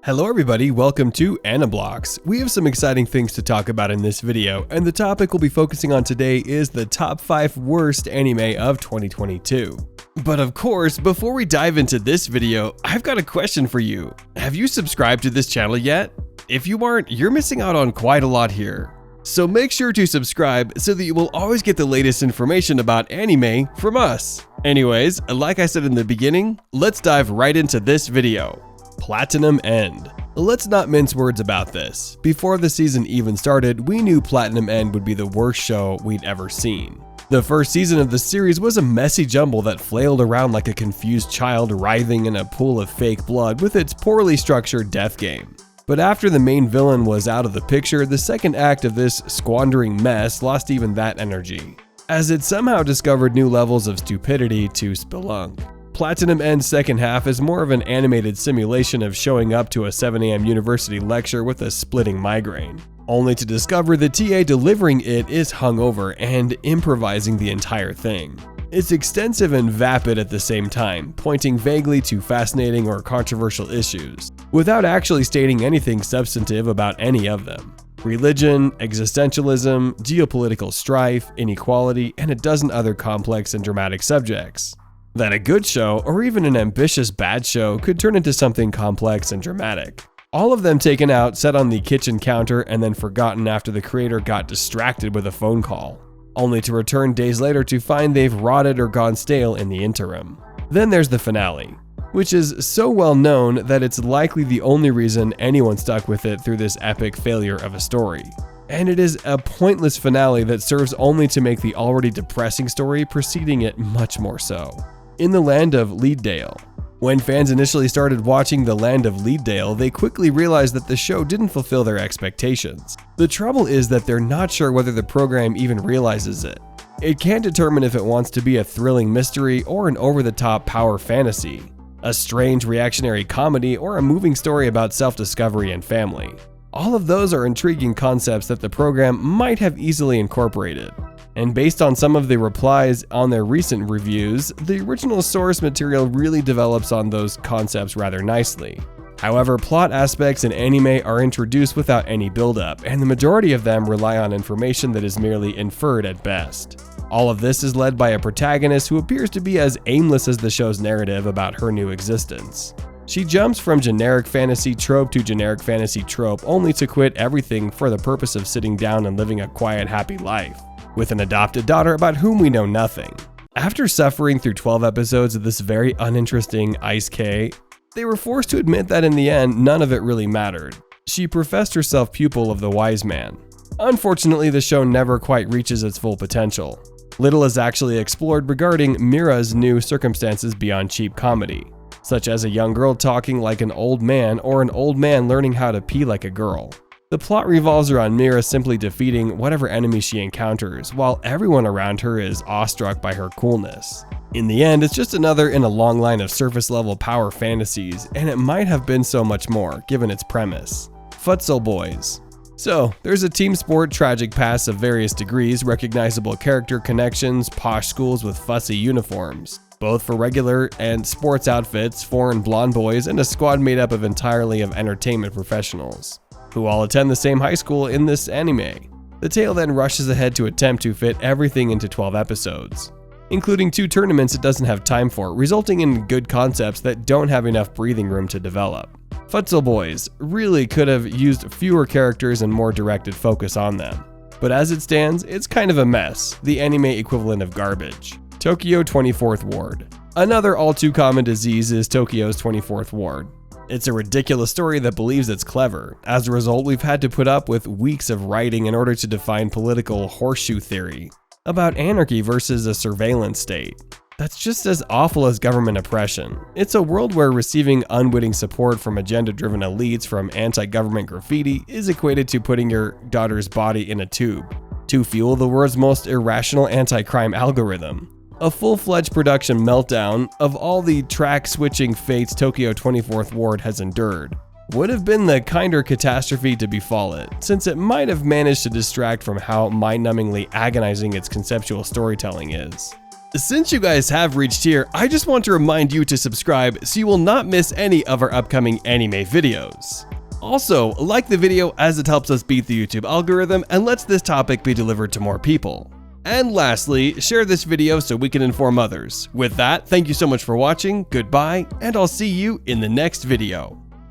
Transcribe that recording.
Hello everybody, welcome to Blox. We have some exciting things to talk about in this video, and the topic we'll be focusing on today is the top 5 worst anime of 2022. But of course, before we dive into this video, I've got a question for you. Have you subscribed to this channel yet? If you aren't, you're missing out on quite a lot here. So make sure to subscribe so that you will always get the latest information about anime from us. Anyways, like I said in the beginning, let's dive right into this video. Platinum End. Let's not mince words about this. Before the season even started, we knew Platinum End would be the worst show we'd ever seen. The first season of the series was a messy jumble that flailed around like a confused child writhing in a pool of fake blood with its poorly structured death game. But after the main villain was out of the picture, the second act of this squandering mess lost even that energy, as it somehow discovered new levels of stupidity to spelunk. Platinum End's second half is more of an animated simulation of showing up to a 7 a.m. university lecture with a splitting migraine, only to discover the TA delivering it is hungover and improvising the entire thing. It's extensive and vapid at the same time, pointing vaguely to fascinating or controversial issues, without actually stating anything substantive about any of them. Religion, existentialism, geopolitical strife, inequality, and a dozen other complex and dramatic subjects that a good show, or even an ambitious bad show, could turn into something complex and dramatic. All of them taken out, set on the kitchen counter, and then forgotten after the creator got distracted with a phone call, only to return days later to find they've rotted or gone stale in the interim. Then there's the finale, which is so well known that it's likely the only reason anyone stuck with it through this epic failure of a story. And it is a pointless finale that serves only to make the already depressing story preceding it much more so. In the land of Leaddale. When fans initially started watching The Land of Leaddale, they quickly realized that the show didn't fulfill their expectations. The trouble is that they're not sure whether the program even realizes it. It can't determine if it wants to be a thrilling mystery or an over-the-top power fantasy, a strange reactionary comedy, or a moving story about self-discovery and family. All of those are intriguing concepts that the program might have easily incorporated. And based on some of the replies on their recent reviews, the original source material really develops on those concepts rather nicely. However, plot aspects in anime are introduced without any build-up, and the majority of them rely on information that is merely inferred at best. All of this is led by a protagonist who appears to be as aimless as the show's narrative about her new existence. She jumps from generic fantasy trope to generic fantasy trope only to quit everything for the purpose of sitting down and living a quiet, happy life with an adopted daughter about whom we know nothing. After suffering through 12 episodes of this very uninteresting Ice K, they were forced to admit that in the end, none of it really mattered. She professed herself pupil of the wise man. Unfortunately, the show never quite reaches its full potential. Little is actually explored regarding Mira's new circumstances beyond cheap comedy, such as a young girl talking like an old man or an old man learning how to pee like a girl. The plot revolves around Mira simply defeating whatever enemy she encounters, while everyone around her is awestruck by her coolness. In the end, it's just another in a long line of surface-level power fantasies, and it might have been so much more, given its premise. Futsal Boys. So, there's a team sport tragic past of various degrees, recognizable character connections, posh schools with fussy uniforms, both for regular and sports outfits, foreign blonde boys, and a squad made up of entirely of entertainment professionals, who all attend the same high school in this anime. The tale then rushes ahead to attempt to fit everything into 12 episodes, including 2 tournaments it doesn't have time for, resulting in good concepts that don't have enough breathing room to develop. Futsal Boys really could have used fewer characters and more directed focus on them. But as it stands, it's kind of a mess, the anime equivalent of garbage. Tokyo 24th Ward. Another all too common disease is Tokyo's 24th Ward. It's a ridiculous story that believes it's clever. As a result, we've had to put up with weeks of writing in order to define political horseshoe theory about anarchy versus a surveillance state. That's just as awful as government oppression. It's a world where receiving unwitting support from agenda-driven elites from anti-government graffiti is equated to putting your daughter's body in a tube to fuel the world's most irrational anti-crime algorithm. A full-fledged production meltdown of all the track-switching fates Tokyo 24th Ward has endured would have been the kinder catastrophe to befall it, since it might have managed to distract from how mind-numbingly agonizing its conceptual storytelling is. Since you guys have reached here, I just want to remind you to subscribe so you will not miss any of our upcoming anime videos. Also, like the video as it helps us beat the YouTube algorithm and lets this topic be delivered to more people. And lastly, share this video so we can inform others. With that, thank you so much for watching, goodbye, and I'll see you in the next video.